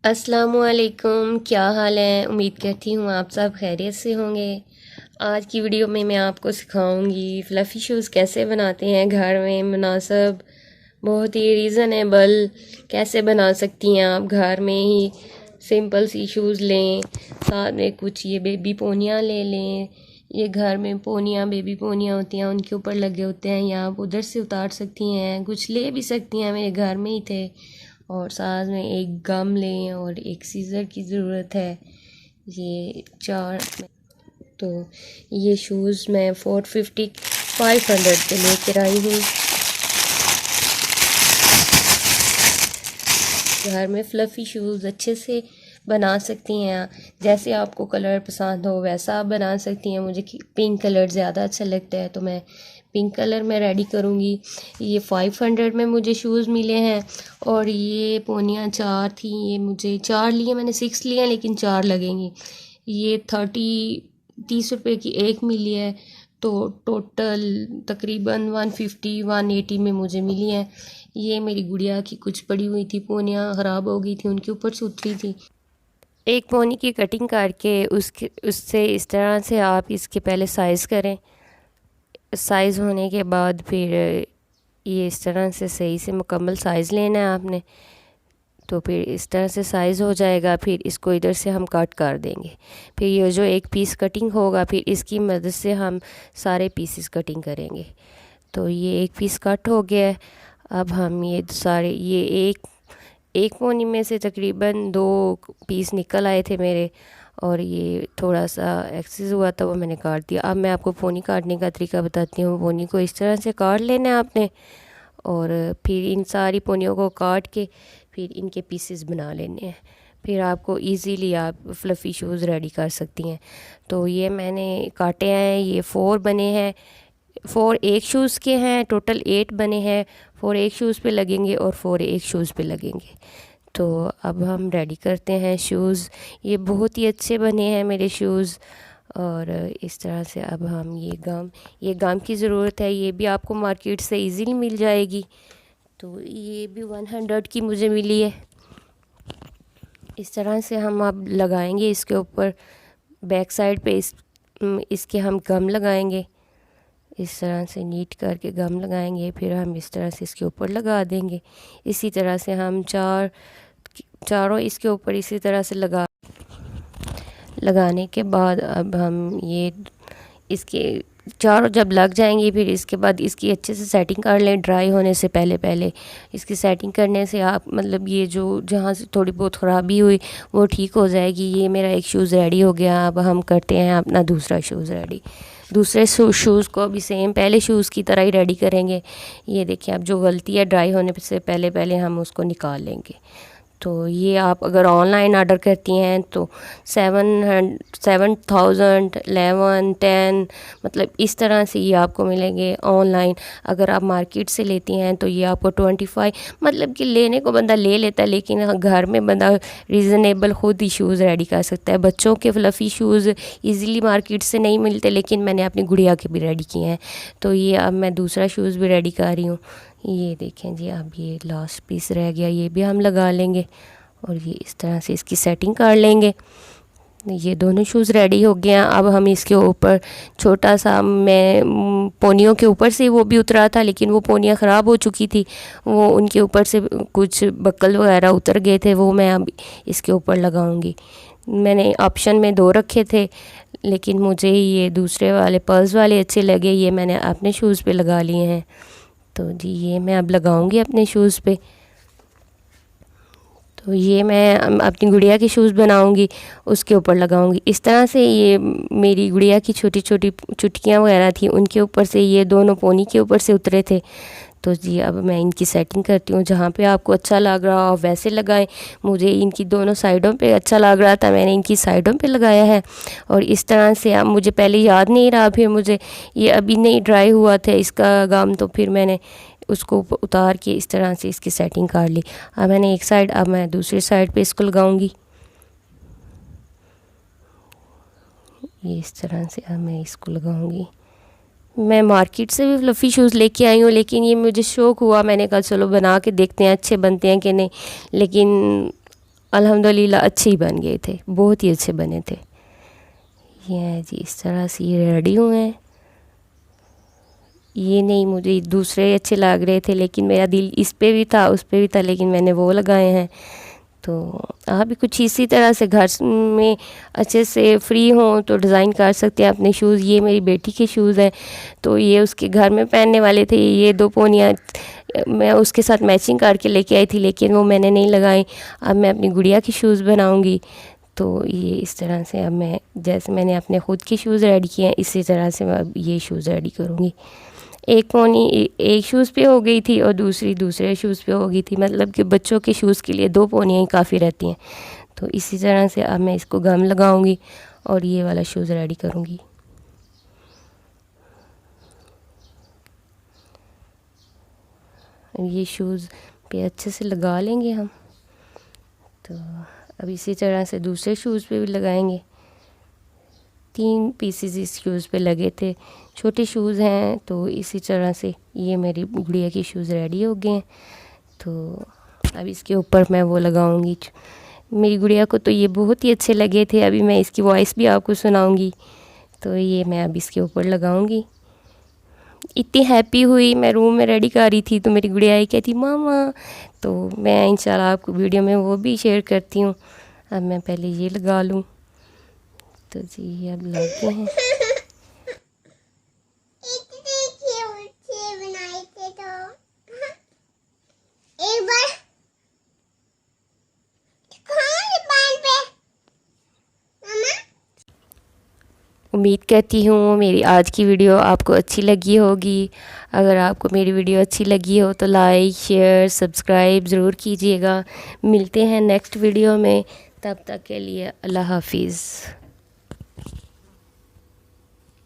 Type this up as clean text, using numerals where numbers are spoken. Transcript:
अस्सलामुअलैकुम, क्या हाल है। उम्मीद करती हूँ आप सब खैरियत से होंगे। आज की वीडियो में मैं आपको सिखाऊंगी फ़्लफ़ी शूज़ कैसे बनाते हैं घर में मुनासिब, बहुत ही रीज़नेबल कैसे बना सकती हैं आप घर में ही। सिंपल सी शूज़ लें, साथ में कुछ ये बेबी पोनियाँ ले लें। ये घर में पोनियाँ बेबी पोनियाँ होती हैं, उनके ऊपर लगे होते हैं, या आप उधर से उतार सकती हैं, कुछ ले भी सकती हैं। मेरे घर में ही थे। और साथ में एक गम लें और एक सीज़र की ज़रूरत है। ये चार, तो ये शूज़ मैं 450 500 के लेकर आई हूँ। घर में फ़्लफ़ी शूज़ अच्छे से बना सकती हैं। जैसे आपको कलर पसंद हो वैसा आप बना सकती हैं। मुझे पिंक कलर ज़्यादा अच्छा लगता है, तो मैं पिंक कलर में रेडी करूँगी। ये 500 में मुझे शूज़ मिले हैं। और ये पोनियाँ 4 थी, ये मुझे 4 लिए, मैंने 6 लिए लेकिन 4 लगेंगी। ये 30 रुपए की एक मिली है, तो टोटल तकरीबन 150 180 में मुझे मिली है। ये मेरी गुड़िया की कुछ पड़ी हुई थी पोनियाँ, ख़राब हो गई थी, उनके ऊपर से उतरी थी। एक पोनी की कटिंग करके उससे इस तरह से आप इसके पहले साइज़ करें। साइज़ होने के बाद फिर ये इस तरह से सही से मुकम्मल साइज़ लेना है आपने। तो फिर इस तरह से साइज़ हो जाएगा। फिर इसको इधर से हम कट कर देंगे। फिर ये जो एक पीस कटिंग होगा, फिर इसकी मदद से हम सारे पीसेस कटिंग करेंगे। तो ये एक पीस कट हो गया है। अब हम ये सारे, ये एक पोनी में से तकरीबन 2 पीस निकल आए थे मेरे, और ये थोड़ा सा एक्सेस हुआ था, वो मैंने काट दिया। अब मैं आपको पोनी काटने का तरीका बताती हूँ। पोनी को इस तरह से काट लेना है आपने, और फिर इन सारी पोनियों को काट के फिर इनके पीसेस बना लेने हैं। फिर आपको इजीली आप फ़्लफ़ी शूज़ रेडी कर सकती हैं। तो ये मैंने काटे हैं, ये 4 बने हैं। 4 एक शूज़ के हैं, टोटल 8 बने हैं। 4 एक शूज़ पे लगेंगे और 4 एक शूज़ पे लगेंगे। तो अब हम रेडी करते हैं शूज़। ये बहुत ही अच्छे बने हैं मेरे शूज़। और इस तरह से अब हम ये गम की ज़रूरत है। ये भी आपको मार्केट से इजीली मिल जाएगी। तो ये भी 100 की मुझे मिली है। इस तरह से हम अब लगाएंगे इसके ऊपर, बैक साइड पे इसके हम गम लगाएंगे। इस तरह से नीट करके गम लगाएंगे, फिर हम इस तरह से इसके ऊपर लगा देंगे। इसी तरह से हम चारों इसके ऊपर इसी तरह से लगाने के बाद अब हम ये इसके चारों जब लग जाएंगी, फिर इसके बाद इसकी अच्छे से सेटिंग कर लें। ड्राई होने से पहले इसकी सेटिंग करने से आप मतलब ये जो जहाँ से थोड़ी बहुत ख़राबी हुई वो ठीक हो जाएगी। ये मेरा एक शूज़ रेडी हो गया। अब हम करते हैं अपना दूसरा शूज़ रेडी। दूसरे शूज़ को भी सेम पहले शूज़ की तरह ही रेडी करेंगे। ये देखिए, अब जो गलती है ड्राई होने से पहले हम उसको निकाल लेंगे। तो ये आप अगर ऑनलाइन ऑर्डर करती हैं तो 7,000 11 10 मतलब इस तरह से ये आपको मिलेंगे ऑनलाइन। अगर आप मार्केट से लेती हैं तो ये आपको 25, मतलब कि लेने को बंदा ले लेता है, लेकिन घर में बंदा रीज़नेबल ख़ुद ही शूज़ रेडी कर सकता है। बच्चों के फ़्लफ़ी शूज़ इजीली मार्केट से नहीं मिलते, लेकिन मैंने अपनी गुड़िया के भी रेडी किए हैं। तो ये अब मैं दूसरा शूज़ भी रेडी कर रही हूँ। ये देखें जी, अब ये लास्ट पीस रह गया, ये भी हम लगा लेंगे और ये इस तरह से इसकी सेटिंग कर लेंगे। ये दोनों शूज़ रेडी हो गए हैं। अब हम इसके ऊपर छोटा सा, मैं पोनियों के ऊपर से वो भी उतरा था, लेकिन वो पोनियाँ ख़राब हो चुकी थी, वो उनके ऊपर से कुछ बक्कल वगैरह उतर गए थे, वो मैं अब इसके ऊपर लगाऊंगी। मैंने ऑप्शन में 2 रखे थे, लेकिन मुझे ये दूसरे वाले पर्ल्स वाले अच्छे लगे, ये मैंने अपने शूज़ पे लगा लिए हैं। तो जी ये मैं अब लगाऊंगी अपने शूज़ पे। तो ये मैं अपनी गुड़िया के शूज़ बनाऊंगी, उसके ऊपर लगाऊंगी। इस तरह से ये मेरी गुड़िया की छोटी छोटी चुटकियाँ वगैरह थी, उनके ऊपर से ये दोनों पोनी के ऊपर से उतरे थे। तो जी अब मैं इनकी सेटिंग करती हूँ। जहाँ पे आपको अच्छा लग रहा हो वैसे लगाएं। मुझे इनकी दोनों साइडों पे अच्छा लग रहा था, मैंने इनकी साइडों पे लगाया है। और इस तरह से अब मुझे पहले याद नहीं रहा, फिर मुझे ये अभी नहीं ड्राई हुआ था इसका गम, तो फिर मैंने उसको उतार के इस तरह से इसकी सेटिंग कर ली। अब मैंने एक साइड, अब मैं दूसरी साइड पे इसको लगाऊंगी। ये इस तरह से अब मैं इसको लगाऊंगी। मैं मार्केट से भी फ़्लफ़ी शूज़ लेके आई हूँ, लेकिन ये मुझे शौक़ हुआ, मैंने कहा चलो बना के देखते हैं अच्छे बनते हैं कि नहीं। लेकिन अल्हम्दुलिल्लाह अच्छे ही बन गए थे, बहुत ही अच्छे बने थे। ये है जी, इस तरह से ये रेडी हुए हैं। ये नहीं, मुझे दूसरे अच्छे लग रहे थे लेकिन मेरा दिल इस पे भी था उस पे भी था, लेकिन मैंने वो लगाए हैं। तो आप भी कुछ इसी तरह से घर में अच्छे से फ्री हों तो डिज़ाइन कर सकते हैं अपने शूज़। ये मेरी बेटी के शूज़ हैं, तो ये उसके घर में पहनने वाले थे। ये 2 पोनियाँ मैं उसके साथ मैचिंग करके लेके आई थी, लेकिन वो मैंने नहीं लगाई। अब मैं अपनी गुड़िया के शूज़ बनाऊँगी। तो ये इस तरह से अब मैं, जैसे मैंने अपने ख़ुद के शूज़ रेडी किए हैं, इसी तरह से मैं अब ये शूज़ रेडी करूँगी। एक पोनी एक शूज़ पे हो गई थी और दूसरी दूसरे शूज़ पे हो गई थी, मतलब कि बच्चों के शूज़ के लिए 2 पोनियाँ ही काफ़ी रहती हैं। तो इसी तरह से अब मैं इसको गम लगाऊंगी और ये वाला शूज़ रेडी करूंगी। ये शूज़ पे अच्छे से लगा लेंगे हम। तो अब इसी तरह से दूसरे शूज़ पे भी लगाएंगे। 3 पीसेस इस शूज़ पे लगे थे, छोटे शूज़ हैं। तो इसी तरह से ये मेरी गुड़िया के शूज़ रेडी हो गए हैं। तो अब इसके ऊपर मैं वो लगाऊंगी। मेरी गुड़िया को तो ये बहुत ही अच्छे लगे थे, अभी मैं इसकी वॉइस भी आपको सुनाऊंगी। तो ये मैं अब इसके ऊपर लगाऊंगी। इतनी हैप्पी हुई, मैं रूम में रेडी कर रही थी तो मेरी गुड़िया आई कहती मामा। तो मैं इंशाल्लाह आपको वीडियो में वो भी शेयर करती हूँ। अब मैं पहले ये लगा लूँ। तो जी अब लगते हैं। उम्मीद करती हूँ मेरी आज की वीडियो आपको अच्छी लगी होगी। अगर आपको मेरी वीडियो अच्छी लगी हो तो लाइक शेयर सब्सक्राइब ज़रूर कीजिएगा। मिलते हैं नेक्स्ट वीडियो में, तब तक के लिए अल्लाह हाफिज़।